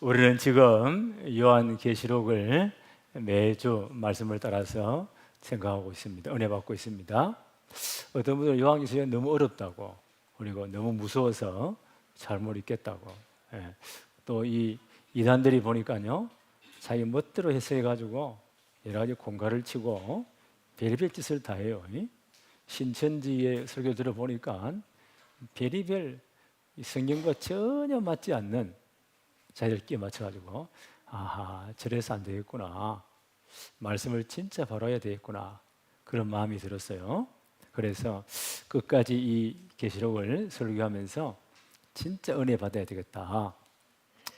우리는 지금 요한계시록을 매주 말씀을 따라서 생각하고 있습니다. 은혜 받고 있습니다. 어떤 분들은 요한계시록이 너무 어렵다고, 그리고 너무 무서워서 잘 못 읽겠다고. 또 이 이단들이 보니까요, 자기 멋대로 해석해가지고 여러 가지 공갈을 치고 별의별 짓을 다 해요. 신천지의 설교 들어보니까 별의별 성경과 전혀 맞지 않는 자기들 끼 맞춰가지고, 아하, 저래서 안 되겠구나, 말씀을 진짜 바로 해야 되겠구나, 그런 마음이 들었어요. 그래서 끝까지 이 계시록을 설교하면서 진짜 은혜 받아야 되겠다.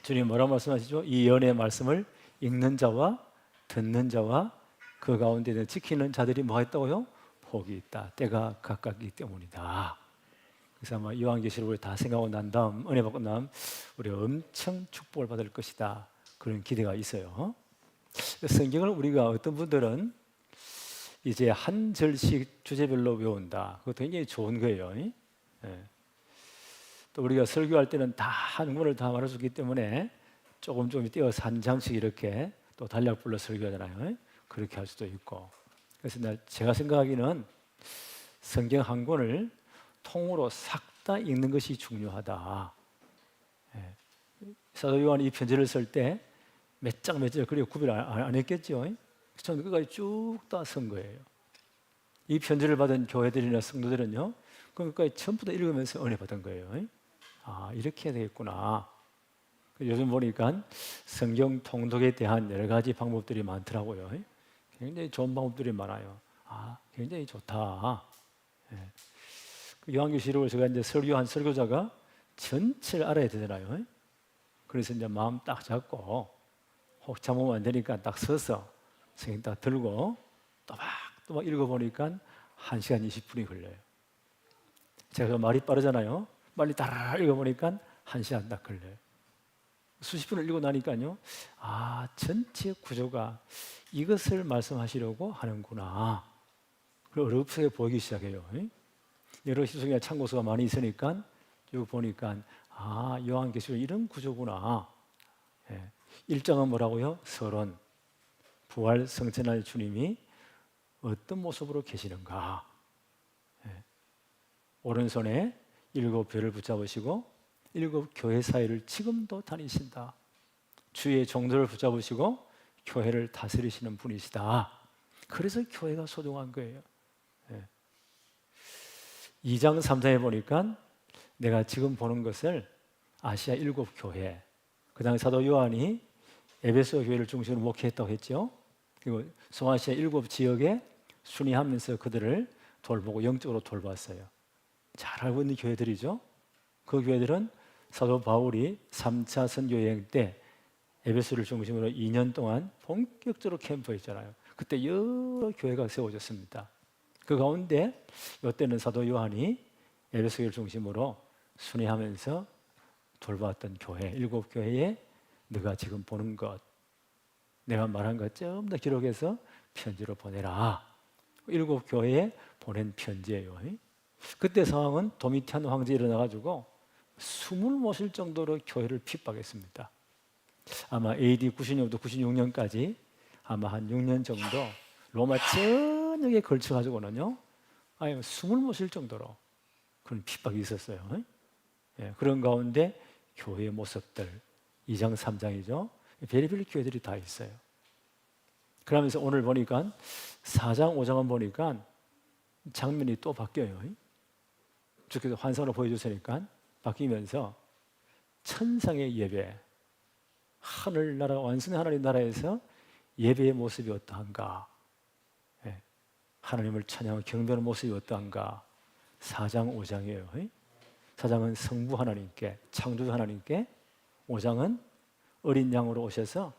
주님 뭐라 말씀하시죠? 이 연의 말씀을 읽는 자와 듣는 자와 그 가운데 지키는 자들이 뭐가 있다고요? 복이 있다. 때가 가깝기 때문이다. 그래서 아마 요한계시록을 다 생각하고 난 다음, 은혜 받고 난 다음 우리 엄청 축복을 받을 것이다, 그런 기대가 있어요. 성경을 우리가 어떤 분들은 이제 한 절씩 주제별로 외운다. 그것도 굉장히 좋은 거예요. 또 우리가 설교할 때는 다 한 권을 다 말할 수 있기 때문에 조금 띄어서 한 장씩 이렇게 또 단락불로 설교하잖아요. 그렇게 할 수도 있고. 그래서 제가 생각하기는 성경 한 권을 통으로 싹 다 읽는 것이 중요하다. 사도 요한이 이 편지를 쓸 때 몇 장 몇 절 그리고 구별 안 했겠죠. 처음 끝까지 쭉 다 쓴 거예요. 이 편지를 받은 교회들이나 성도들은요, 그까지 전부 다 읽으면서 은혜 받은 거예요. 아, 이렇게 해야 되겠구나. 요즘 보니까 성경 통독에 대한 여러 가지 방법들이 많더라고요. 굉장히 좋은 방법들이 많아요. 아, 굉장히 좋다. 요한계시록을 제가 이제 설교한 설교자가 전체를 알아야 되잖아요. 그래서 이제 마음 딱 잡고, 혹 잡으면 안 되니까 딱 서서 성경 딱 들고 또박 읽어보니까 1시간 20분이 걸려요. 제가 말이 빠르잖아요. 빨리 따라 읽어보니까 1시간 딱 걸려요. 수십 분을 읽고 나니까요, 아, 전체 구조가 이것을 말씀하시려고 하는구나, 어렵게 보이기 시작해요. 여러 시속이나 참고서가 많이 있으니까 쭉 보니까, 아, 요한계시록 이런 구조구나. 1장은 뭐라고요? 서론, 부활 성천할 주님이 어떤 모습으로 계시는가. 오른손에 7별을 붙잡으시고 7교회 사이를 지금도 다니신다. 주의 종들을 붙잡으시고 교회를 다스리시는 분이시다. 그래서 교회가 소중한 거예요. 2장 3장에 보니까 내가 지금 보는 것을 아시아 7교회, 그 다음에 사도 요한이 에베소 교회를 중심으로 목회했다고 했죠. 그리고 소아시아 7지역에 순회하면서 그들을 돌보고 영적으로 돌봤어요. 잘 알고 있는 교회들이죠. 그 교회들은 사도 바울이 3차 선교 여행 때 에베소를 중심으로 2년 동안 본격적으로 캠프했잖아요. 그때 여러 교회가 세워졌습니다. 그 가운데 이때는 사도 요한이 에베소를 중심으로 순회하면서 돌봤던 교회, 7교회에 네가 지금 보는 것, 내가 말한 것 좀 더 기록해서 편지로 보내라. 7교회에 보낸 편지예요. 그때 상황은 도미티안 황제가 일어나가지고 숨을 못 쉴 정도로 교회를 핍박했습니다. 아마 AD 96년부터 96년까지 아마 한 6년 정도 로마 전역에 걸쳐가지고는요, 아예 숨을 못 쉴 정도로 그런 핍박이 있었어요. 그런 가운데 교회의 모습들, 2장 3장이죠. 별의별 교회들이 다 있어요. 그러면서 오늘 보니까 4장 5장은 보니까 장면이 또 바뀌어요. 주께서 환상으로 보여주시니까 바뀌면서 천상의 예배, 하늘나라, 완전히 하나님 나라에서 예배의 모습이 어떠한가, 하나님을 찬양하고 경배하는 모습이 어떠한가. 4장 5장이에요 4장은 성부 하나님께, 창조주 하나님께, 5장은 어린 양으로 오셔서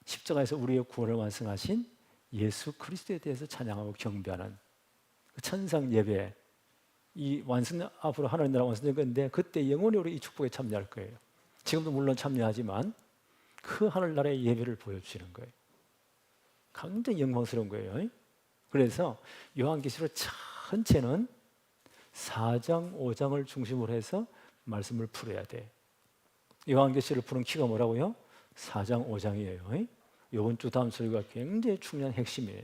십자가에서 우리의 구원을 완성하신 예수 그리스도에 대해서 찬양하고 경배하는 그 천상 예배, 이 완성 앞으로 하나님 나라 완성될 건데, 그때 영원히 우리 이 축복에 참여할 거예요. 지금도 물론 참여하지만 그 하늘나라의 예배를 보여주시는 거예요. 굉장히 영광스러운 거예요. 그래서 요한계시록 전체는 4장, 5장을 중심으로 해서 말씀을 풀어야 돼. 요한계시를 푸는 키가 뭐라고요? 4장 5장이에요. 이번 주 다음 설교가 굉장히 중요한 핵심이에요.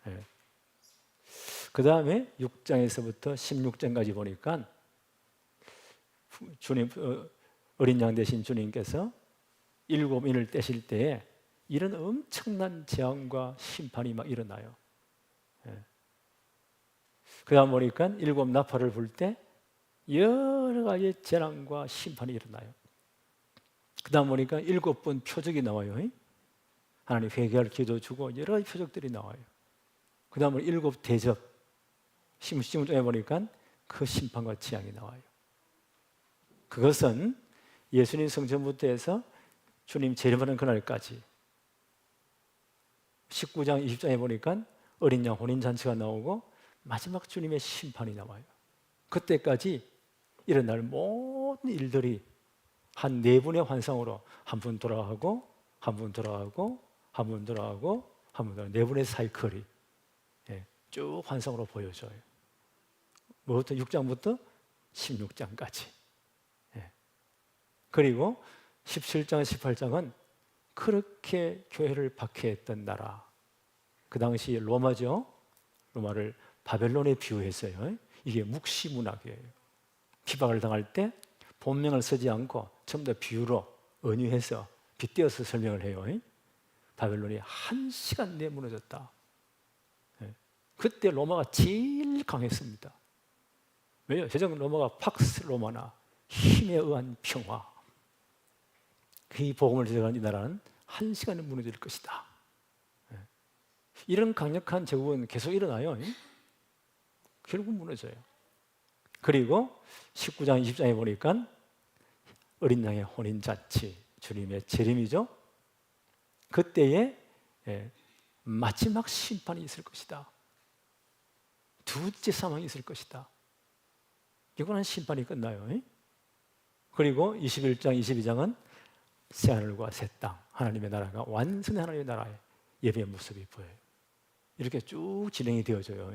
예. 그 다음에 6장에서부터 16장까지 보니까 주님, 어린 양 되신 주님께서 7인을 떼실 때에 이런 엄청난 재앙과 심판이 막 일어나요. 예. 그 다음 보니까 7 나팔을 불 때 여러 가지 재난과 심판이 일어나요. 그 다음 보니까 7번 표적이 나와요. 하나님 회개할 기도 주고 여러 가지 표적들이 나와요. 그 다음에 7 대접, 16장에 보니까 그 심판과 재앙이 나와요. 그것은 예수님 성전부터 해서 주님 재림하는 그날까지 19장, 20장에 보니까 어린 양 혼인잔치가 나오고 마지막 주님의 심판이 나와요. 그때까지 일어날 모든 일들이 한 4분의 환상으로 한 분 돌아가고 한 분 돌아가고 한 분 돌아가고 한 분 돌아가고 4분의 사이클이 쭉 환상으로 보여줘요. 뭐부터 6장부터 16장까지. 그리고 17장, 18장은 그렇게 교회를 박해했던 나라. 그 당시 로마죠. 로마를 바벨론에 비유했어요. 이게 묵시문학이에요. 비박을 당할 때 본명을 쓰지 않고 전부 다 비유로 은유해서 빗대어서 설명을 해요. 바벨론이 1시간 내에 무너졌다. 그때 로마가 제일 강했습니다. 왜요? 제정 로마가 팍스 로마나 힘에 의한 평화. 그 복음을 제정한 이 나라는 1시간에 무너질 것이다. 이런 강력한 제국은 계속 일어나요. 결국 무너져요. 그리고 19장, 20장에 보니까 어린 양의 혼인잔치, 주님의 재림이죠. 그때에 마지막 심판이 있을 것이다. 두째 사망이 있을 것이다. 이거는 심판이 끝나요. 그리고 21장, 22장은 새하늘과 새 땅, 하나님의 나라가 완전히 하나님의 나라의 예배의 모습이 보여요. 이렇게 쭉 진행이 되어져요.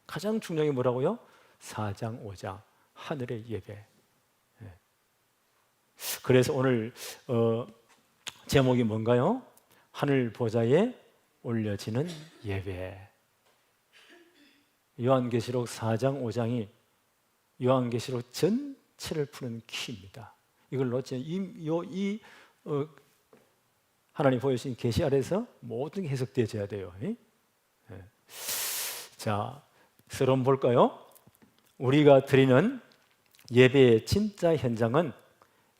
가장 중요한 게 뭐라고요? 4장, 5장, 하늘의 예배. 그래서 오늘 제목이 뭔가요? 하늘 보좌에 올려지는 예배. 요한계시록 4장, 5장이 요한계시록 전체를 푸는 키입니다. 이걸로 하나님 보여주신 계시 아래서 모든 게 해석되어져야 돼요. 자, 서론 볼까요? 우리가 드리는 예배의 진짜 현장은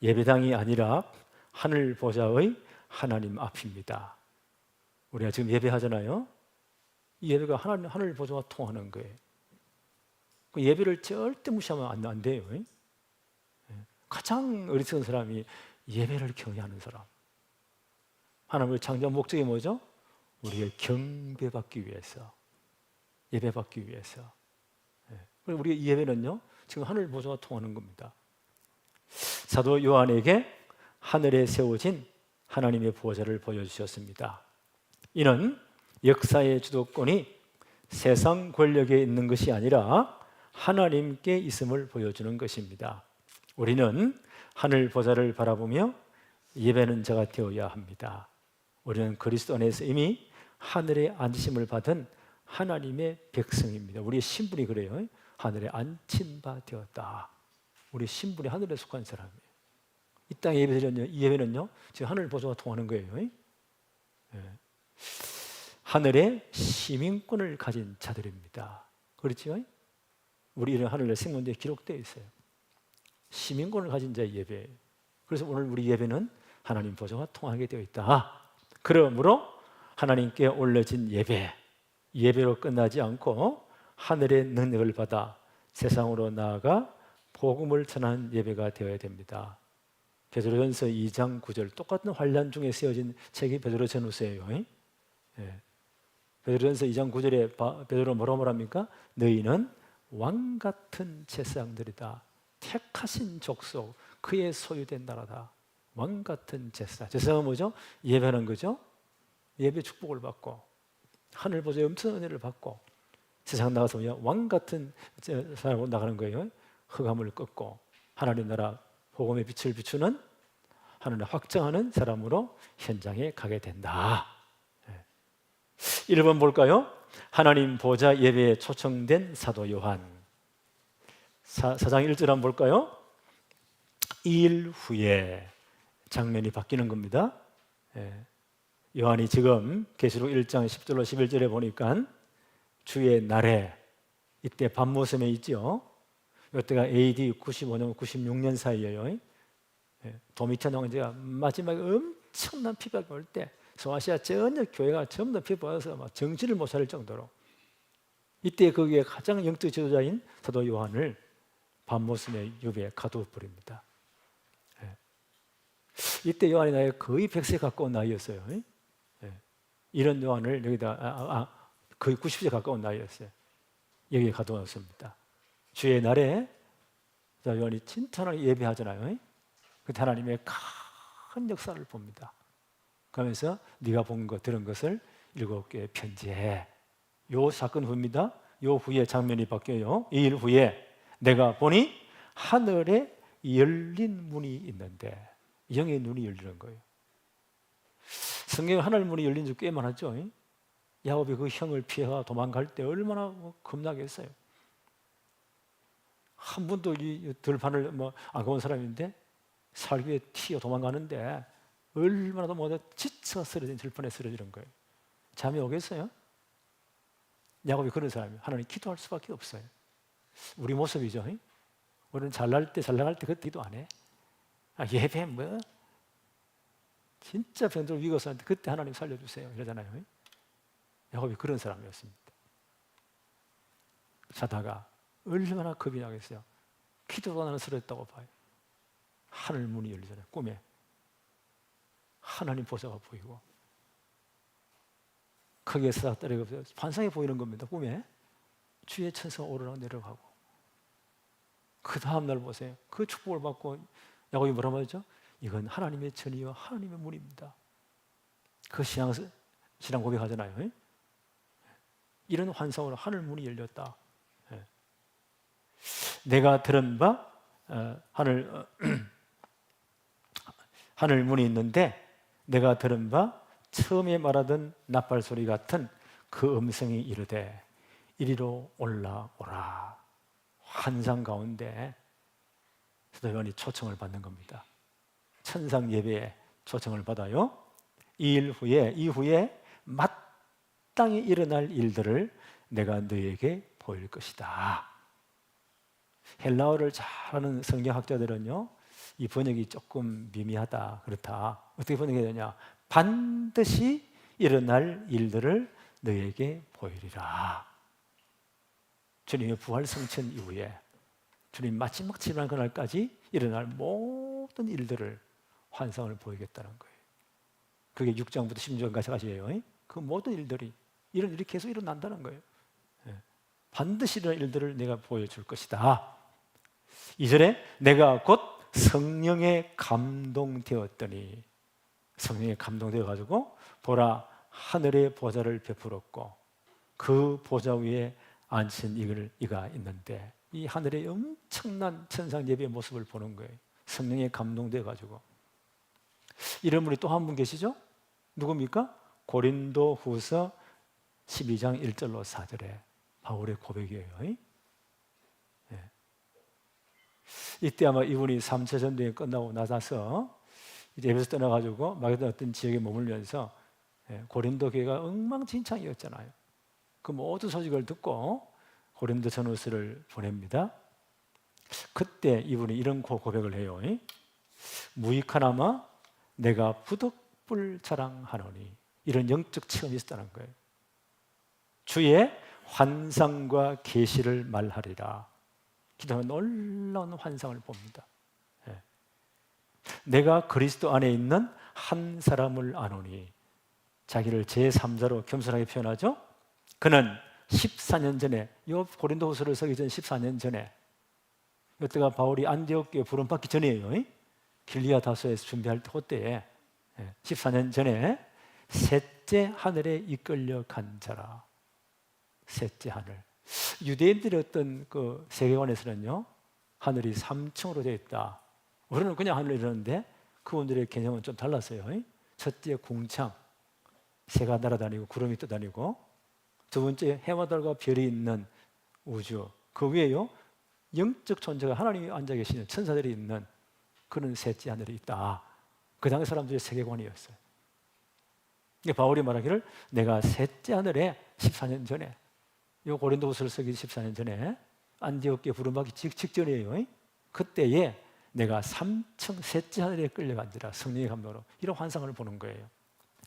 예배당이 아니라 하늘 보좌의 하나님 앞입니다. 우리가 지금 예배하잖아요. 이 예배가 하늘 보좌와 통하는 거예요. 그 예배를 절대 무시하면 안 돼요. 가장 어리석은 사람이 예배를 경외하는 사람. 하나님을 창조한 목적이 뭐죠? 우리가 경배받기 위해서, 예배받기 위해서. 그리고 우리의 이 예배는요, 지금 하늘 보좌와 통하는 겁니다. 사도 요한에게 하늘에 세워진 하나님의 보좌를 보여주셨습니다. 이는 역사의 주도권이 세상 권력에 있는 것이 아니라 하나님께 있음을 보여주는 것입니다. 우리는 하늘 보좌를 바라보며 예배는 자가 되어야 합니다. 우리는 그리스도 안에서 이미 하늘에 앉으심을 받은 하나님의 백성입니다. 우리의 신분이 그래요. 하늘에 앉힌 바 되었다. 우리 신분이 하늘에 속한 사람이에요. 이 땅의 예배는요, 이 예배는요, 지금 하늘 보좌와 통하는 거예요. 하늘의 시민권을 가진 자들입니다. 그렇죠? 우리 이런 하늘의 생문제에 기록되어 있어요. 시민권을 가진 자의 예배예요. 그래서 오늘 우리 예배는 하나님 보좌와 통하게 되어 있다. 그러므로 하나님께 올려진 예배로 끝나지 않고 하늘의 능력을 받아 세상으로 나아가 복음을 전하는 예배가 되어야 됩니다. 베드로전서 2장 9절, 똑같은 환란 중에 세워진 책이 베드로전서예요. 베드로전서 2장 9절에 베드로 뭐라고 말합니까? 너희는 왕 같은 제사장들이다. 택하신 족속, 그의 소유된 나라다. 왕 같은 제사. 제사가 뭐죠? 예배하는 거죠. 예배 축복을 받고 하늘 보좌의 엄청난 은혜를 받고 세상 나가서 왕 같은 사람으로 나가는 거예요. 흑암을 꺾고 하나님 나라 복음의 빛을 비추는 하늘을 확정하는 사람으로 현장에 가게 된다. 1번 볼까요? 하나님 보좌 예배에 초청된 사도 요한. 4장 1절 한번 볼까요? 2일 후에 장면이 바뀌는 겁니다. 요한이 지금 계시록 1장 10절로 11절에 보니까 주의 날에, 이때 밤모섬에 있죠. 이때가 AD 95년, 96년 사이에요. 도미찬 황제가 마지막에 엄청난 피박이 올 때 소아시아 전역 교회가 전부 다 피박해서 막 정신을 못 차릴 정도로, 이때 거기에 가장 영적 지도자인 사도 요한을 밤모섬의 유배에 가두어버립니다. 이때 요한이 나이 거의 100세 가까운 나이였어요. 이런 요한을 여기다 거의 90세 가까운 나이였어요. 여기에 가두었습니다. 주의 날에 요한이 진짜 하나님 예배하잖아요. 그때 하나님의 큰 역사를 봅니다. 그러면서 네가 본 것, 들은 것을 7교회에 편지해. 요 사건 후입니다. 요 후에 장면이 바뀌어요. 2일 후에 내가 보니 하늘에 열린 문이 있는데, 영의 눈이 열리는 거예요. 성경에 하늘 문이 열린 줄 꽤 많았죠. 야곱이 그 형을 피해가 도망갈 때 얼마나 겁나게 했어요. 한 번도 이 들판을 안 가본 사람인데 살기 위해 튀어 도망가는데 얼마나 더 못해 지쳐 쓰러진 들판에 쓰러지는 거예요. 잠이 오겠어요? 야곱이 그런 사람이에요. 하나님 기도할 수밖에 없어요. 우리 모습이죠. 우리는 잘날 때, 잘 나갈 때 그때 기도 안 해. 예배 진짜 병들 위기였는데 그때 하나님 살려주세요 이러잖아요. 야곱이 그런 사람이었습니다. 자다가 얼마나 겁이 나겠어요. 기도가 나는 쓰러졌다고 봐요. 하늘 문이 열리잖아요. 꿈에 하나님 보좌가 보이고 크게 싹 떨어져 환상이 보이는 겁니다. 꿈에 주의 천사가 오르락 내려가고, 그 다음날 보세요. 그 축복을 받고 야곱이 뭐라고 하죠? 이건 하나님의 전이요 하나님의 문입니다. 그 신앙 고백하잖아요. 이런 환상으로 하늘 문이 열렸다. 내가 들은 바 하늘 문이 있는데, 내가 들은 바 처음에 말하던 나팔 소리 같은 그 음성이 이르되 이리로 올라오라. 환상 가운데 사도 요한이 초청을 받는 겁니다. 천상 예배에 초청을 받아요. 이후에 마땅히 일어날 일들을 내가 너에게 보일 것이다. 헬라어를 잘하는 성경학자들은요, 이 번역이 조금 미미하다, 그렇다. 어떻게 번역해야 되냐? 반드시 일어날 일들을 너에게 보이리라. 주님의 부활 성천 이후에 주님 마지막 진노한 그날까지 일어날 모든 일들을 환상을 보이겠다는 거예요. 그게 6장부터 16장까지예요. 그 모든 일들이 이런 일이 계속 일어난다는 거예요. 반드시 이런 일들을 내가 보여줄 것이다. 2절에 내가 곧 성령에 감동되었더니, 성령에 감동되어 가지고 보라 하늘의 보좌를 베풀었고 그 보좌 위에 앉힌 이가 있는데, 이 하늘의 엄청난 천상 예배의 모습을 보는 거예요. 성령에 감동되어 가지고. 이런 분이 또 한 분 계시죠? 누굽니까? 고린도 후서 12장 1절로 4절에 바울의 고백이에요. 이때 아마 이분이 3차 전쟁이 끝나고 나서 이제 에베소 떠나가지고 마게도나 어떤 지역에 머물면서 고린도 교회가 엉망진창이었잖아요. 그 모든 소식을 듣고 고린도 전후서를 보냅니다. 그때 이분이 이런 고백을 해요. 무익하나마 내가 부득불 자랑하노니. 이런 영적 체험이 있었다는 거예요. 주의 환상과 계시를 말하리라. 기도하면 놀라운 환상을 봅니다. 내가 그리스도 안에 있는 한 사람을 아노니. 자기를 제3자로 겸손하게 표현하죠. 그는 14년 전에, 이 고린도후서를 쓰기 전 14년 전에, 이때가 바울이 안디옥 교회 부름받기 전이에요. 길리아 다소에서 준비할 때 그때에 14년 전에 셋째 하늘에 이끌려 간 자라. 셋째 하늘. 유대인들의 어떤 그 세계관에서는요, 하늘이 3층으로 되어 있다. 우리는 그냥 하늘을 이러는데 그분들의 개념은 좀 달랐어요. 첫째 궁창, 새가 날아다니고 구름이 떠다니고, 두 번째 해와 달과 별이 있는 우주, 그 위에요 영적 존재가 하나님이 앉아 계시는 천사들이 있는 그런 셋째 하늘이 있다. 그 당시 사람들의 세계관이었어요. 바울이 말하기를 내가 셋째 하늘에 14년 전에, 요 고린도후서를 쓰기 14년 전에 안디옥에 부름받기 직전이에요. 그때에 내가 3층 셋째 하늘에 끌려간지라, 성령의 감동으로 이런 환상을 보는 거예요.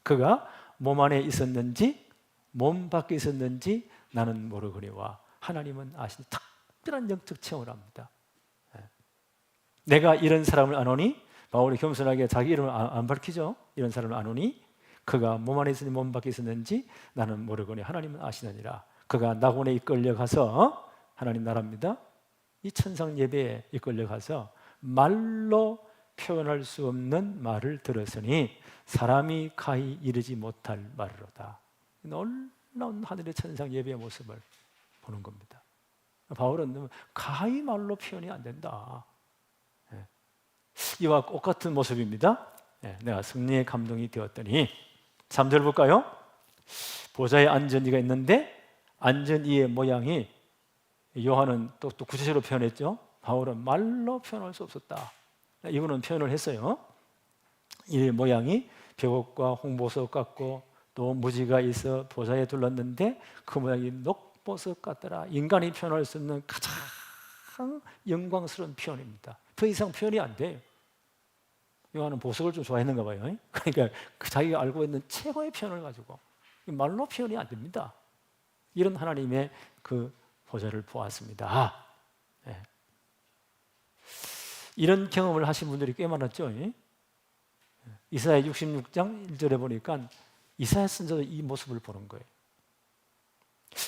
그가 몸 안에 있었는지 몸 밖에 있었는지 나는 모르거니와 하나님은 아시니, 특별한 영적 체험을 합니다. 내가 이런 사람을 아노니, 바울이 겸손하게 자기 이름을 안 밝히죠. 이런 사람을 아노니 그가 몸 안에 있었는지 몸 밖에 있었는지 나는 모르거니 하나님은 아시느니라. 그가 낙원에 이끌려가서, 하나님 나라입니다, 이 천상 예배에 이끌려가서 말로 표현할 수 없는 말을 들었으니 사람이 가히 이르지 못할 말이로다. 놀라운 하늘의 천상 예배의 모습을 보는 겁니다. 바울은 가히 말로 표현이 안 된다. 이와 똑같은 모습입니다. 내가 성령의 감동이 되었더니, 3절 볼까요? 보좌에 앉은 이가 있는데 앉은 이의 모양이, 요한은 또 구체적으로 표현했죠. 바울은 말로 표현할 수 없었다. 이분은 표현을 했어요. 이 모양이 벽옥과 홍보석 같고 또 무지가 있어 보좌에 둘렀는데 그 모양이 녹보석 같더라. 인간이 표현할 수 없는 가장 영광스러운 표현입니다. 더 이상 표현이 안 돼요. 요한은 보석을 좀 좋아했는가 봐요. 그러니까 자기가 알고 있는 최고의 표현을 가지고, 말로 표현이 안 됩니다. 이런 하나님의 그 보좌를 보았습니다. 네. 이런 경험을 하신 분들이 꽤 많았죠. 이사야 66장 1절에 보니까 이사야 선지자도 이 모습을 보는 거예요.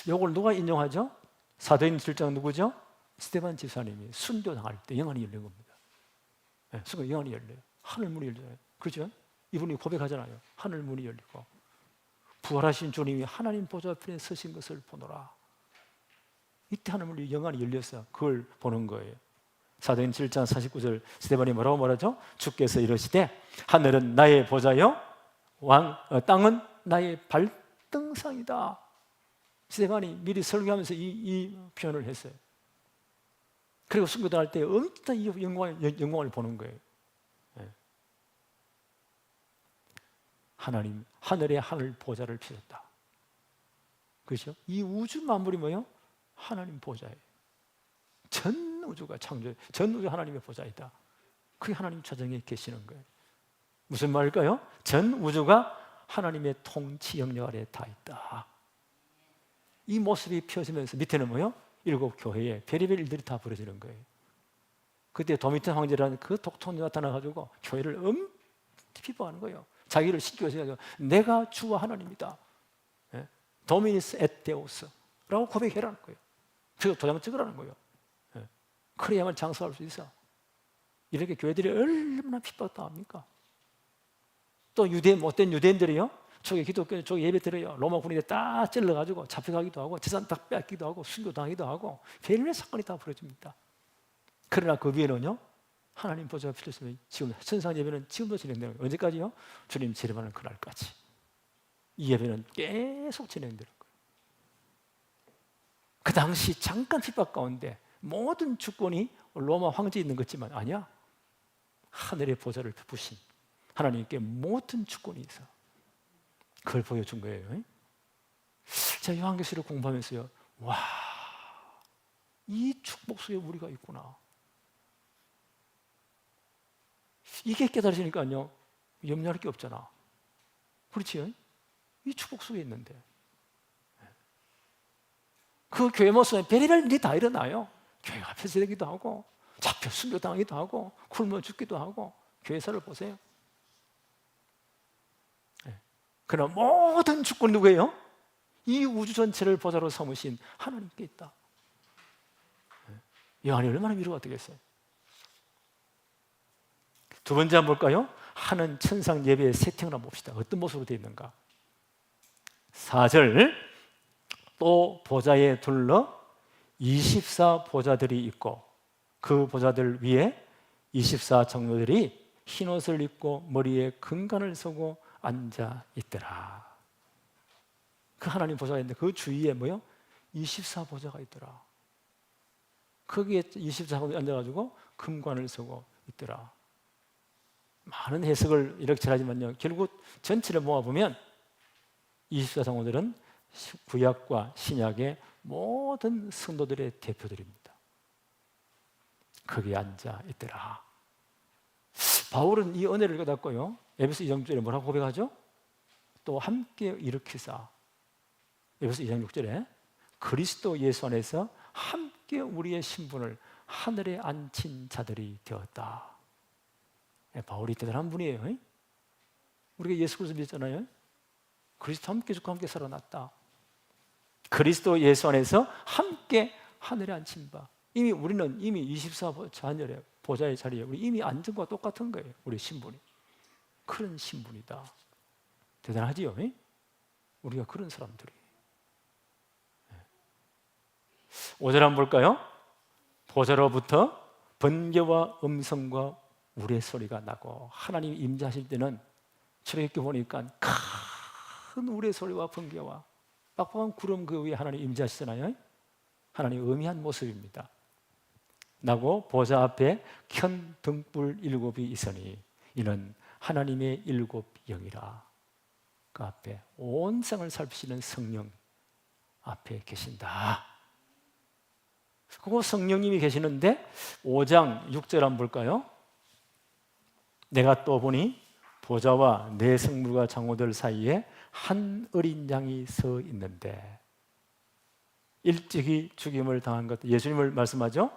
이걸 누가 인용하죠? 사도행 7장 누구죠? 스데반 집사님이 순교당할 때 영안이 열린 겁니다. 네, 순간 영안이 열려요. 하늘 문이 열려요. 그렇죠? 이분이 고백하잖아요. 하늘 문이 열리고 부활하신 주님이 하나님 보좌 앞에 서신 것을 보노라. 이때 하늘 문이 영안이 열렸어요. 그걸 보는 거예요. 사도행 7장 49절 스데반이 뭐라고 말하죠? 주께서 이러시되 하늘은 나의 보좌요, 땅은 나의 발등상이다. 스데반이 미리 설교하면서 이 표현을 했어요. 그리고 순교당할 때 엄청난 이 영광을 보는 거예요. 하나님 하늘에 하늘 보좌를 펴셨다. 그렇죠? 이 우주 만물이 뭐예요? 하나님 보좌예요. 전 우주가 창조, 전 우주 하나님의 보좌이다. 그게 하나님 좌정에 계시는 거예요. 무슨 말일까요? 전 우주가 하나님의 통치 영역 아래에 다 있다. 이 모습이 펴지면서 밑에는 뭐예요? 7 교회에 별의별 일들이 다 벌어지는 거예요. 그때 도미탄 황제라는 그 독통이 나타나가지고 교회를 엄청 비판하는 거예요. 자기를 신교해서 내가 주와 하나님이다. 도미니스 et 데우스라고 고백해라는 거예요. 그래서 도장 찍으라는 거예요. 그래야만 장사할 수 있어. 이렇게 교회들이 얼마나 핍박당합니까? 또 못된 유대인들이요, 저기 기독교, 저기 예배 드려요, 로마 군인에 딱 찔러가지고 잡혀가기도 하고 재산 다 뺏기도 하고 순교당하기도 하고 별의 사건이 다 벌어집니다. 그러나 그 위에는요, 하나님 보좌가 펴졌으면 지금 천상 예배는 지금도 진행되는 거예요. 언제까지요? 주님 재림하는 그날까지. 이 예배는 계속 진행되는 거예요. 그 당시 잠깐 핍박 가운데 모든 주권이 로마 황제에 있는 것 같지만 아니야. 하늘의 보좌를 베푸신 하나님께 모든 주권이 있어. 그걸 보여준 거예요. 제가 요한계시를 공부하면서요, 와, 이 축복 속에 우리가 있구나. 이게 깨달으시니까요, 염려할 게 없잖아. 그렇지? 이 축복 속에 있는데. 그 교회 모습에 별의별 일이 다 일어나요. 교회가 폐쇄되기도 하고 잡혀 순교당하기도 하고 굶어 죽기도 하고. 교회사를 보세요. 그러나 모든 주권이 누구예요? 이 우주 전체를 보좌로 삼으신 하나님께 있다. 요한이 얼마나 위로가 되겠어요? 두 번째 한번 볼까요? 하는 천상 예배의 세팅을 한번 봅시다. 어떤 모습으로 되어 있는가? 4절, 또 보좌에 둘러 24 보좌들이 있고 그 보좌들 위에 24 장로들이 흰옷을 입고 머리에 금관을 쓰고 앉아 있더라. 그 하나님 보좌가 있는데 그 주위에 뭐요? 24보좌가 있더라. 거기에 24보좌가 앉아가지고 금관을 쓰고 있더라. 많은 해석을 이렇게 하지만요, 결국 전체를 모아보면 24성도들은 구약과 신약의 모든 성도들의 대표들입니다. 거기에 앉아 있더라. 바울은 이 은혜를 깨닫고요, 에베소 2장 6절에 뭐라고 고백하죠? 또 함께 일으키사, 에베소 2장 6절에 그리스도 예수 안에서 함께 우리의 신분을 하늘에 앉힌 자들이 되었다. 바울이 대단한 분이에요. 우리가 예수 그리스도 믿었잖아요. 그리스도 함께 죽고 함께 살아났다. 그리스도 예수 안에서 함께 하늘에 앉힌 바. 이미 우리는 이미 24자녀의 보좌의 자리에 우리 이미 앉은 것과 똑같은 거예요. 우리 신분이. 그런 신분이다. 대단하지요? 우리가 그런 사람들이. 5절 한번 볼까요? 보좌로부터 번개와 음성과 우레 소리가 나고, 하나님이 임재하실 때는 출애굽기 보니까 큰 우레 소리와 번개와 빡빡한 구름 그 위에 하나님 임재하시잖아요. 하나님 의미한 모습입니다. 나고 보좌 앞에 켠 등불 7이 있으니 이는 하나님의 7 영이라. 그 앞에 온 세상을 살피시는 성령 앞에 계신다. 그거 성령님이 계시는데 5장 6절 한번 볼까요? 내가 또 보니 보좌와 네 생물과 장호들 사이에 한 어린 양이 서 있는데, 일찍이 죽임을 당한 것, 예수님을 말씀하죠.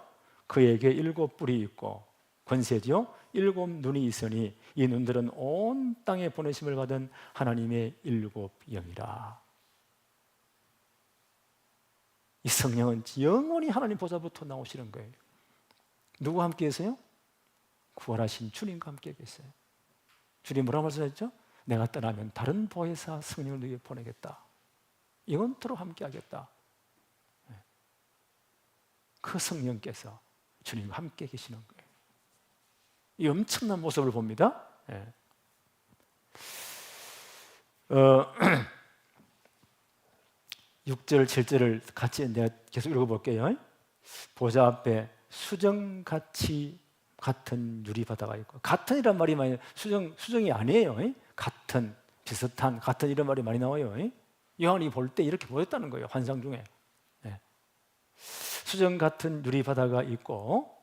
그에게 7뿔이 있고 권세죠. 7 눈이 있으니 이 눈들은 온 땅에 보내심을 받은 하나님의 7 영이라. 이 성령은 영원히 하나님 보좌부터 나오시는 거예요. 누구와 함께 계세요? 구원하신 주님과 함께 계세요. 주님 뭐라고 말씀하셨죠? 내가 떠나면 다른 보혜사 성령을 너희에게 보내겠다. 영원토록 함께 하겠다. 그 성령께서 주님과 함께 계시는 거예요. 이 엄청난 모습을 봅니다. 6절, 7절을 같이 내가 계속 읽어볼게요. 보좌 앞에 수정같이 같은 유리바다가 있고, 같은이란 말이 많이, 수정이 아니에요. 같은, 비슷한, 같은 이런 말이 많이 나와요. 요한이 볼 때 이렇게 보였다는 거예요. 환상 중에. 수정 같은 유리바다가 있고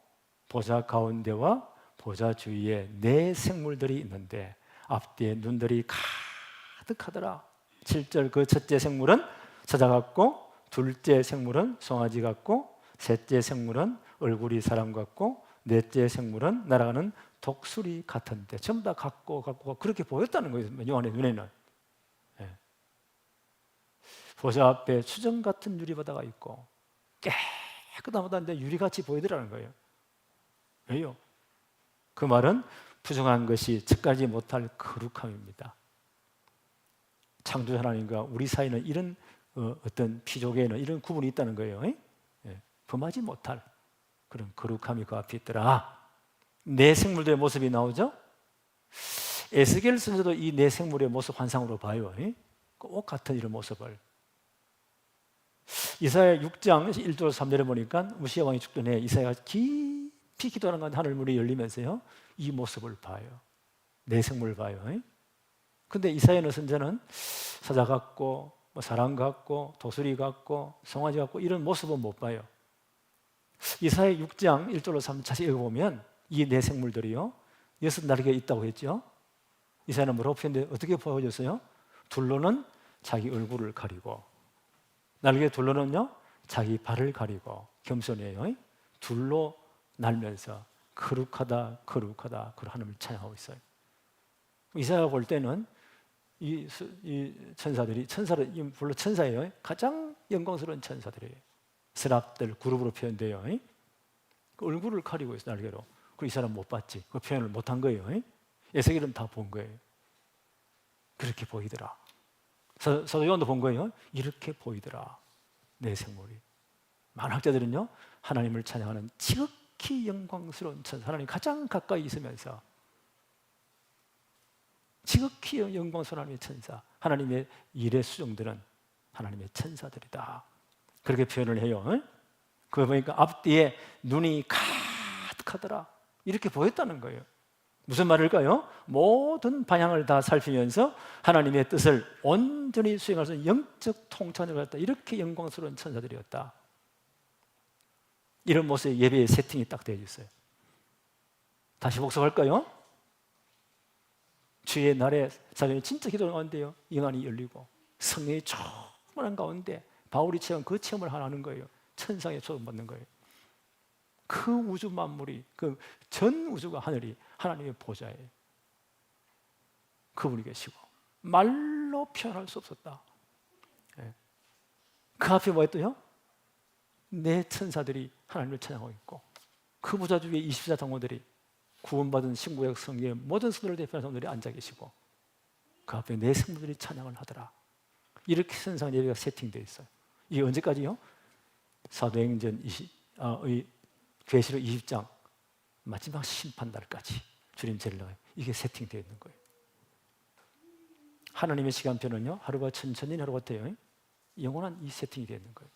보좌 가운데와 보좌 주위에 네 생물들이 있는데 앞뒤에 눈들이 가득하더라. 7절 그 첫째 생물은 사자 같고, 둘째 생물은 송아지 같고, 셋째 생물은 얼굴이 사람 같고, 넷째 생물은 날아가는 독수리 같은데, 전부 다 같고 그렇게 보였다는 거예요. 요한의 눈에는. 보좌 앞에 수정 같은 유리바다가 있고 깨끗하다는데 유리같이 보이더라는 거예요. 왜요? 그 말은 부정한 것이 측가지 못할 거룩함입니다. 창조 하나님과 우리 사이는 이런 어떤 피조계에는 이런 구분이 있다는 거예요. 범하지 못할 그런 거룩함이 그 앞에 있더라. 네 생물들의 모습이 나오죠. 에스겔 선지자도 이 네 생물의 모습 환상으로 봐요. 꼭 같은 이런 모습을. 이사야 6장 1절 3절에 보니까 우시야 왕이 죽던 해 이사야가 깊이 기도하는 가운데 하늘 문이 열리면서요, 이 모습을 봐요. 네 생물을 봐요. 근데 이사야는 선지자는 사자 같고 사람 같고 독수리 같고 송아지 같고 이런 모습은 못 봐요. 이사야 6장 1절로 3절 자세히 읽어보면 이 네 생물들이요 6날개가 있다고 했죠. 이사야는 뭐라고 표현돼 어떻게 보여줬어요? 둘로는 자기 얼굴을 가리고, 날개 둘로는요 자기 발을 가리고 겸손해요. 둘로 날면서 거룩하다 거룩하다 그 하나님을 찬양하고 있어요. 이사야가 볼 때는 이 천사들이 물론 천사예요. 가장 영광스러운 천사들이에요. 스랍들 그룹으로 표현돼요. 그 얼굴을 가리고 있어 날개로. 그 이 사람 못 봤지. 그 표현을 못 한 거예요. 에스겔은 다 본 거예요. 그렇게 보이더라. 사도 요한도 본 거예요. 이렇게 보이더라. 내 생물이. 많은 학자들은요 하나님을 찬양하는 지극히 영광스러운 천사, 하나님 가장 가까이 있으면서 지극히 영광스러운 하나님의 천사, 하나님의 일에 수종들은 하나님의 천사들이다. 그렇게 표현을 해요. 그거 보니까 앞뒤에 눈이 가득하더라. 이렇게 보였다는 거예요. 무슨 말일까요? 모든 방향을 다 살피면서 하나님의 뜻을 온전히 수행할 수 있는 영적 통찰을 갖다 이렇게 영광스러운 천사들이었다. 이런 모습의 예배의 세팅이 딱 되어 있어요. 다시 복습할까요? 주의 날에 사람이 진짜 기도를 하는데요, 영안이 열리고 성령이 충만한 가운데 바울이 체험 그 체험을 하는 거예요. 천상에 초청받는 거예요. 그 우주 만물이, 그 전 우주가 하늘이 하나님의 보좌에 그분이 계시고 말로 표현할 수 없었다. 그 앞에 뭐 했더요? 내 천사들이 하나님을 찬양하고 있고 그 보좌 주위에 24장로들이 구원받은 신구약 성경의 모든 성도를 대표하는 사람들이 앉아 계시고 그 앞에 내 성도들이 찬양을 하더라. 이렇게 선상 예배가 세팅되어 있어요. 이게 언제까지요? 사도행전 계시록 20장 마지막 심판날까지 주님 제일날 이게 세팅되어 있는 거예요. 하나님의 시간표는요, 하루가 천천히 하루 같아요. 영원한 이 세팅이 되어 있는 거예요.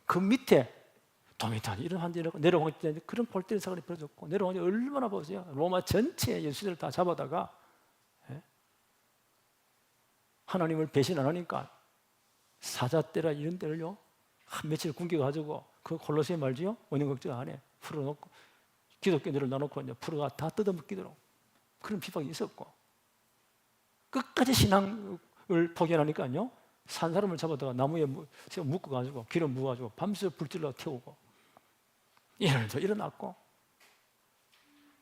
그 밑에 도미탄 이런 환자가 내려온 때 그런 볼때린 사건이 벌어졌고 내려온 게 얼마나 보세요. 로마 전체에 예수들을 다 잡아다가 하나님을 배신 안 하니까 사자떼라 이런 데를요 한 며칠 굶겨가지고 그 콜로세에 말지요 원형 걱정 안 해 풀어놓고 기독교인들을 놔놓고 이제 풀어가 다 뜯어먹기도록 그런 비방이 있었고 끝까지 신앙을 포기하니까요 산 사람을 잡아다가 나무에 묶어가지고 기름 부어가지고 밤새 불질러 태우고 이런 저 일어났고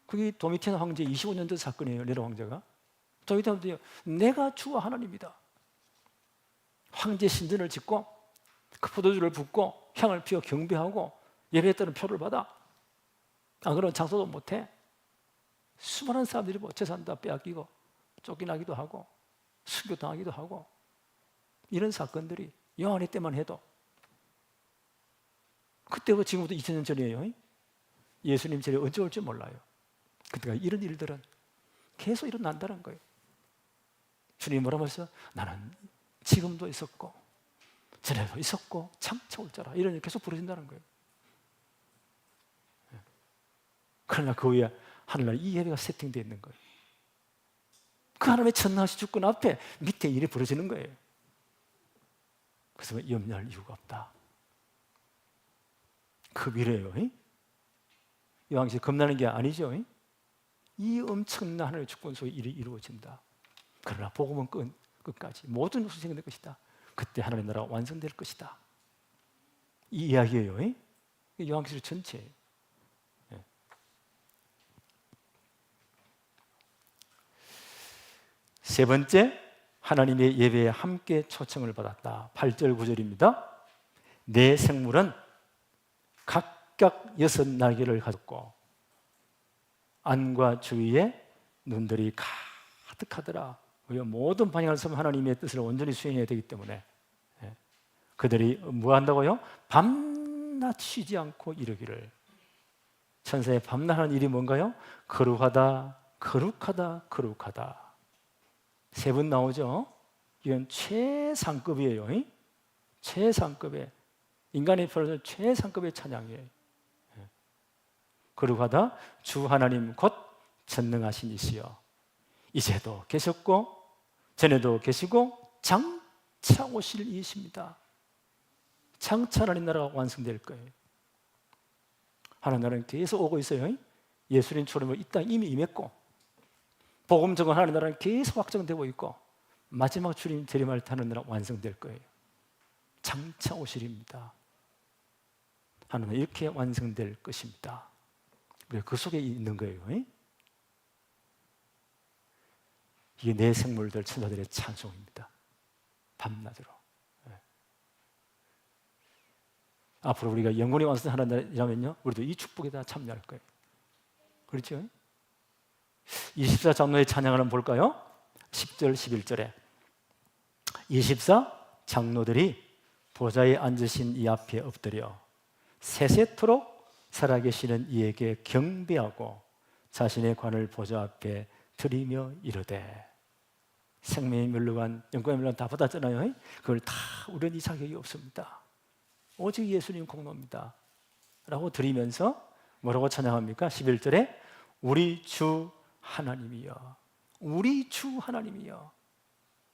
그게 도미티안 황제 25년 전 사건이에요. 네로 황제가 도미티안 황제요 내가 주와 하나님이다. 황제 신전을 짓고 그 포도주를 붓고 향을 피워 경배하고 예배에 따른 표를 받아. 안 그러면 장소도 못해. 수많은 사람들이 뭐 재산 다 빼앗기고 쫓겨나기도 하고 순교당하기도 하고 이런 사건들이 요한의 때만 해도 그때가 지금부터 2000년 전이에요. 예수님 절에 언제 올지 몰라요. 그때가 이런 일들은 계속 일어난다는 거예요. 주님이 뭐라고 했어요? 나는 지금도 있었고 전에도 있었고 장차 올 자라 이런 일 계속 부르신다는 거예요. 그러나 그 위에 하늘날 이 예배가 세팅되어 있는 거예요. 그 하나님의 전능하신 주권 앞에 밑에 일이 벌어지는 거예요. 그래서 염려할 이유가 없다. 그 미래예요. 이 왕실 겁나는 게 아니죠. 이 엄청난 하나님의 주권 속에 일이 이루어진다. 그러나 복음은 끝까지 모든 후생이 될 것이다. 그때 하나님의 나라가 완성될 것이다. 이 이야기예요. 요한계시록 전체예요. 세 번째, 하나님의 예배에 함께 초청을 받았다. 8절 9절입니다. 내 생물은 각각 6날개를 가졌고 안과 주위에 눈들이 가득하더라. 모든 방향을 쓰면 하나님의 뜻을 온전히 수행해야 되기 때문에 그들이 뭐 한다고요? 밤낮 쉬지 않고 이르기를. 천사의 밤낮 하는 일이 뭔가요? 거룩하다, 거룩하다, 거룩하다. 세 번 나오죠? 이건 최상급이에요. 최상급의 인간의 표현은 최상급의 찬양이에요. 거룩하다 주 하나님 곧 전능하신 이시여 이제도 계셨고 전에도 계시고 장차 오실 이십니다. 장차 하나님 나라가 완성될 거예요. 하나님 나라는 계속 오고 있어요. 예수님 초림으로 이 땅 이미 임했고 복음 적은 하나님 나라는 계속 확정되고 있고 마지막 주님 재림할 때 하나님 나라 완성될 거예요. 장차 오실입니다. 하나님은 이렇게 완성될 것입니다. 그 속에 있는 거예요. 이게 내 생물들 천사들의 찬송입니다. 밤낮으로. 앞으로 우리가 영원히 완성된 하나님이라면요, 우리도 이 축복에 다 참여할 거예요. 그렇죠? 24장로의 찬양을 한번 볼까요? 10절 11절에 24장로들이 보좌에 앉으신 이 앞에 엎드려 세세토록 살아계시는 이에게 경배하고 자신의 관을 보좌 앞에 드리며 이르되. 생명의 멸류관, 영광의 멸류관 다 받았잖아요. 그걸 다 우리는 이 자격이 없습니다. 오직 예수님 공로입니다 라고 드리면서 뭐라고 찬양합니까? 11절에 우리 주 하나님이여, 우리 주 하나님이여.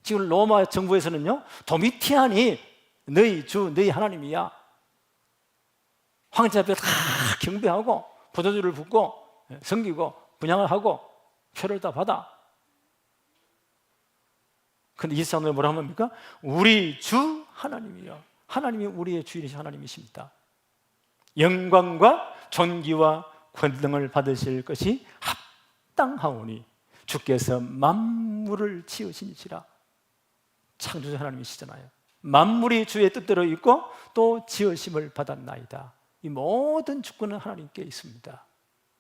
지금 로마 정부에서는요, 도미티안이 너희 주, 너희 하나님이야. 황제 앞에 다 경배하고 포도주를 붓고 섬기고 분향을 하고 표를 다 받아. 근데 이 사람들 뭐라고 합니까? 우리 주 하나님이여. 하나님이 우리의 주인이신 하나님이십니다. 영광과 존귀와 권능을 받으실 것이 합당하오니 주께서 만물을 지으시니라. 창조주 하나님이시잖아요. 만물이 주의 뜻대로 있고 또 지으심을 받았나이다. 이 모든 주권은 하나님께 있습니다.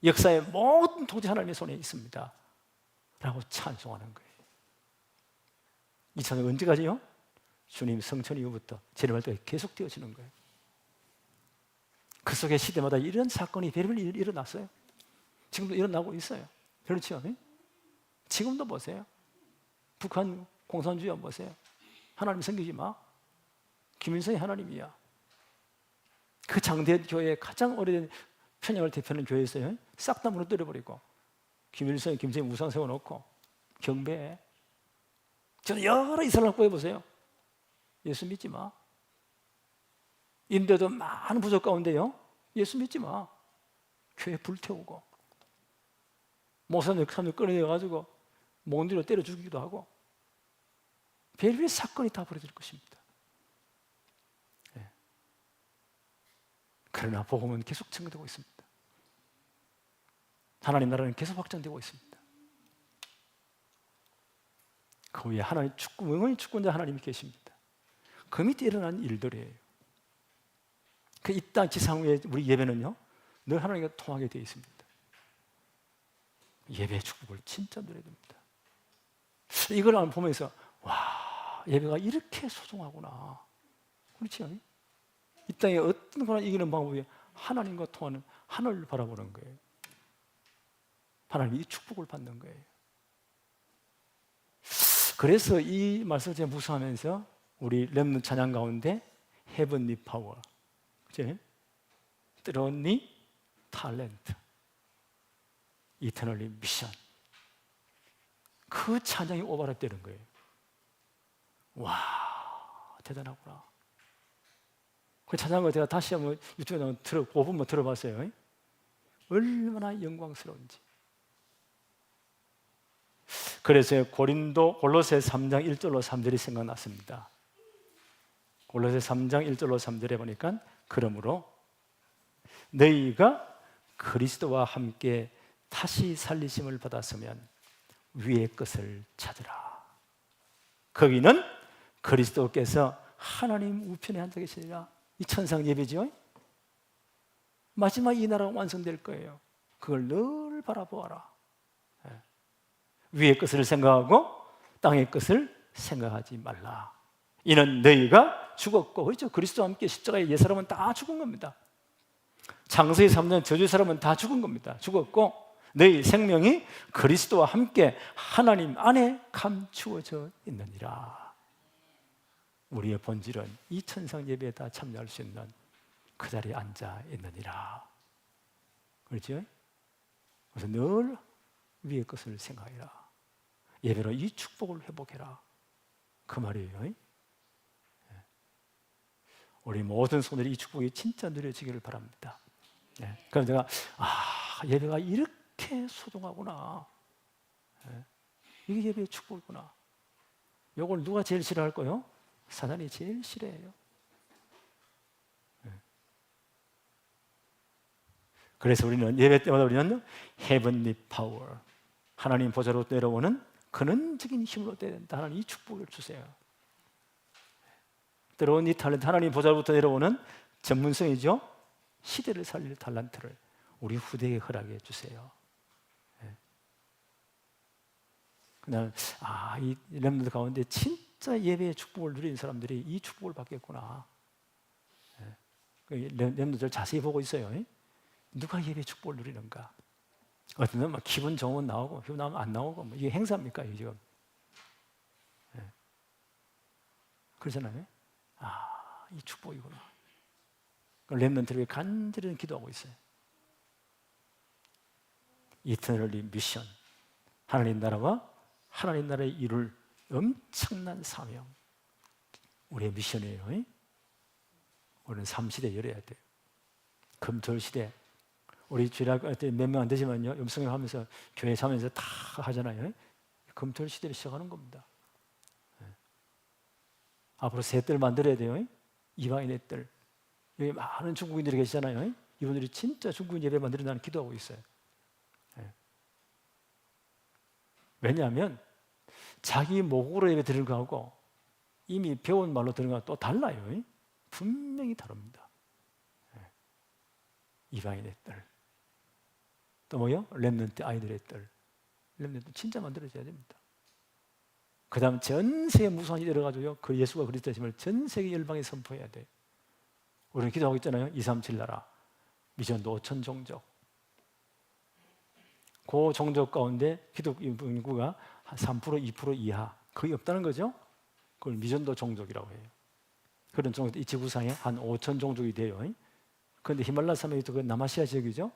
역사의 모든 통치 하나님의 손에 있습니다 라고 찬송하는 거예요. 이 찬송 언제까지요? 주님 성천 이후부터 재림할 때 계속 되어지는 거예요. 그 속에 시대마다 이런 사건이 별별 일어났어요. 지금도 일어나고 있어요. 그렇죠? 지금도 보세요. 북한 공산주의 한번 보세요. 하나님 섬기지 마. 김일성이 하나님이야. 그 장대현 교회에 가장 오래된 편향을 대표하는 교회에서요, 싹 다 무너뜨려버리고 김일성이 김정일 우상 세워놓고 경배해. 저는 여러 이스라엘 보여보세요. 예수 믿지 마. 인도도 많은 부족 가운데요, 예수 믿지 마. 교회 불태우고 목사님 끌어내가지고 몽디로 때려 죽이기도 하고 별별 사건이 다 벌어질 것입니다. 네. 그러나 복음은 계속 증거되고 있습니다. 하나님 나라는 계속 확장되고 있습니다. 그 위에 하나님 영원히 주권자 하나님이 계십니다. 그 밑에 일어난 일들이에요. 그 이 땅 지상 위에 우리 예배는요, 늘 하나님과 통하게 되어 있습니다. 예배의 축복을 진짜 누려야 됩니다. 이걸 보면서 와, 예배가 이렇게 소중하구나. 그렇지 않아요? 이 땅에 어떤 거나 이기는 방법이 하나님과 통하는 하늘을 바라보는 거예요. 하나님이 이 축복을 받는 거예요. 그래서 이 말씀을 제가 묵상하면서 우리 렘넌트 찬양 가운데 Heavenly Power, 그치? Throne Talent, Eternally Mission, 그 찬양이 오버랩되는 거예요. 와, 대단하구나. 그 찬양을 제가 다시 한번 유튜브에 나온 5분만 들어봤어요. 얼마나 영광스러운지. 그래서 골로새 3장 1절로 3절이 생각났습니다. 골로새 3장 1절로 3절에 보니까 그러므로 너희가 그리스도와 함께 다시 살리심을 받았으면 위의 것을 찾으라. 거기는 그리스도께서 하나님 우편에 앉아 계시리라. 이 천상 예배죠. 마지막 이 나라가 완성될 거예요. 그걸 늘 바라보아라. 위의 것을 생각하고 땅의 것을 생각하지 말라. 이는 너희가 죽었고, 그렇죠? 그리스도와 함께 십자가에 옛 사람은 다 죽은 겁니다. 창세기 3년 저주의 사람은 다 죽은 겁니다. 죽었고 너희 생명이 그리스도와 함께 하나님 안에 감추어져 있느니라. 우리의 본질은 이 천상 예배에 다 참여할 수 있는 그 자리에 앉아 있느니라. 그렇죠? 그래서 늘 위의 것을 생각해라. 예배로 이 축복을 회복해라. 그 말이에요. 우리 모든 손들이 이 축복이 진짜 누려지기를 바랍니다. 그럼 제가 예배가 이렇게 소중하구나. 이게 예배의 축복이구나. 이걸 누가 제일 싫어할 거예요? 사단이 제일 싫어해요. 그래서 우리는 예배 때마다 우리는 Heavenly Power, 하나님 보좌로 내려오는 근원적인 힘으로 돼야 된다. 하나님 이 축복을 주세요. 때로는 이 탤런트, 하나님 보좌로부터 내려오는 전문성이죠. 시대를 살릴 탤런트를 우리 후대에게 허락해 주세요. 그날 이 렘넌트 가운데 진짜 예배의 축복을 누리는 사람들이 이 축복을 받겠구나. 렘넌트를 자세히 보고 있어요. 누가 예배의 축복을 누리는가? 어떤 막 기분 좋으면 나오고 기분 나오면 안 나오고 이게 행사입니까? 이게 지금 그러잖아요. 이 축복이구나. 렘넌트를 위해 간절히 기도하고 있어요. 이터널리 미션, 하나님 나라와 하나님 나라의 이룰 엄청난 사명, 우리의 미션이에요. 우리는 3시대 열어야 돼요. 금토일 시대. 우리 주일학교 때 몇 명 안 되지만요, 음성회 하면서 교회 자면서 다 하잖아요. 금토일 시대를 시작하는 겁니다. 앞으로 새 뜰 만들어야 돼요. 이방인의 뜰. 여기 많은 중국인들이 계시잖아요. 이분들이 진짜 중국인 예배 만들어나는 기도하고 있어요. 왜냐하면 자기 모국어로 예배 드리는 거하고 이미 배운 말로 드리는 거하고 또 달라요. 분명히 다릅니다. 이방인의 뜰. 또 뭐요? 렘넌트 아이들의 뜰. 렘넌트 진짜 만들어져야 됩니다. 그 다음 전 세계 무수한 이들을 가지고요, 그 예수가 그리스도심을 전 세계 열방에 선포해야 돼요. 우리는 기도하고 있잖아요. 237 나라, 미전도 5천 종족. 그 종족 가운데 기독교 인구가 한 3%, 2% 이하 거의 없다는 거죠. 그걸 미전도 종족이라고 해요. 그런 종족, 이 지구상에 한 5천 종족이 돼요. 그런데 히말라야 산맥이 그 남아시아 지역이죠.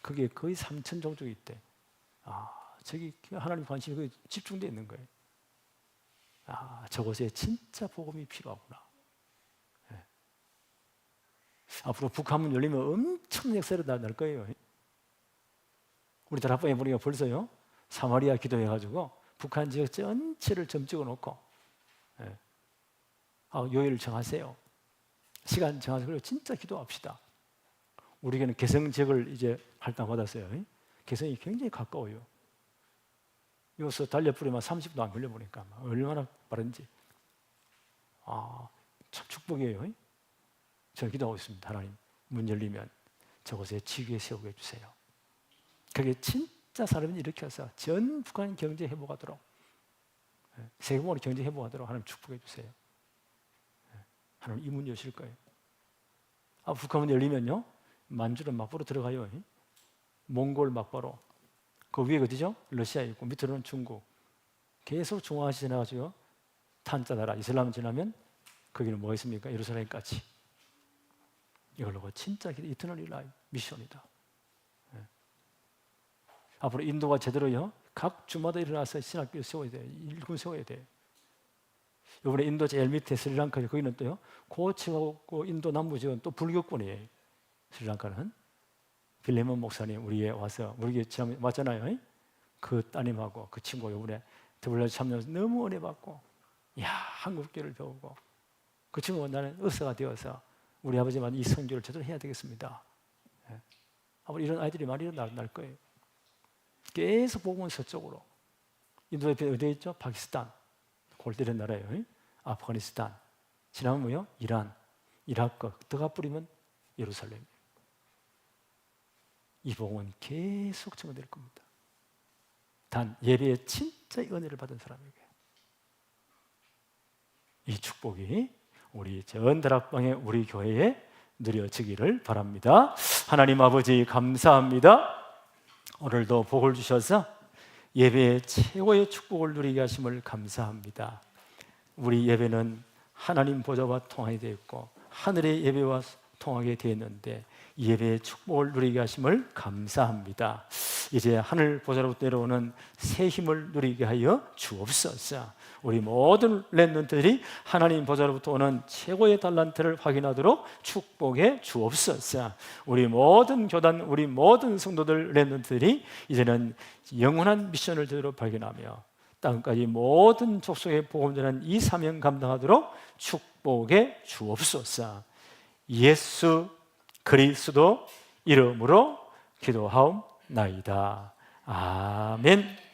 그게 거의 3천 종족이 있대. 저기 하나님 관심이 집중되어 있는 거예요. 저곳에 진짜 복음이 필요하구나. 앞으로 북한문 열리면 엄청 역사로 날 거예요. 우리 다락방에 보니까 벌써요, 사마리아 기도해가지고 북한 지역 전체를 점 찍어놓고, 요일 정하세요. 시간 정하세요. 그리고 진짜 기도합시다. 우리에게는 개성 지역을 이제 할당받았어요. 개성이 굉장히 가까워요. 여기서 달려버리면 30도 안 걸려보니까 얼마나 빠른지. 참 축복이에요. 저는 기도하고 있습니다. 하나님, 문 열리면 저곳에 지위에 세우게 해주세요. 그게 진짜 사람을 일으켜서 전 북한 경제 회복하도록, 세계적으로 경제 회복하도록 하나님 축복해 주세요. 하나님 이 문 여실 거예요. 북한문 열리면요, 만주는 막바로 들어가요. 몽골 막바로. 그 위에 어디죠? 러시아 있고 밑으로는 중국. 계속 중앙아시아 지나가지고 탄자 나라 이슬람 지나면 거기는 뭐가 있습니까? 예루살렘까지. 이걸로 진짜 이터널 라이프 미션이다. 앞으로 인도가 제대로요, 각 주마다 일어나서 신학교를 세워야 돼요. 일군 세워야 돼요. 이번에 인도 제일 밑에 스리랑카, 거기는 또요, 고치하고 인도 남부 지역은 또 불교권이에요. 스리랑카는 빌레몬 목사님 우리에 와서, 우리 지금 왔잖아요. 그 따님하고 그 친구 이번에 WR 참여해서 너무 은혜 받고, 한국교를 배우고, 그 친구가 나는 의사가 되어서 우리 아버지만 이 선교를 제대로 해야 되겠습니다. 앞으로 이런 아이들이 많이 날 거예요. 계속 복음은 서쪽으로. 인도에 어디에 있죠? 파키스탄, 골때리는 나라예요. 아프가니스탄, 지나면 뭐요? 이란, 이라크, 더가 뿌리면 예루살렘. 이 복음은 계속 증거될 겁니다. 단 예배에 진짜 은혜를 받은 사람에게 이 축복이 우리 전다락방의 우리 교회에 누려지기를 바랍니다. 하나님 아버지 감사합니다. 오늘도 복을 주셔서 예배의 최고의 축복을 누리게 하심을 감사합니다. 우리 예배는 하나님 보좌와 통하게 되어 있고 하늘의 예배와 통하게 되었는데 예배의 축복을 누리게 하심을 감사합니다. 이제 하늘 보좌로부터 내려오는 새 힘을 누리게 하여 주옵소서. 우리 모든 렘넌트들이 하나님 보좌로부터 오는 최고의 달란트를 확인하도록 축복해 주옵소서. 우리 모든 교단, 우리 모든 성도들 렘넌트들이 이제는 영원한 미션을 제대로 발견하며 땅까지 모든 족속의 복음 전하는 이 사명 감당하도록 축복해 주옵소서. 예수 그리스도 이름으로 기도하옵나이다. 아멘.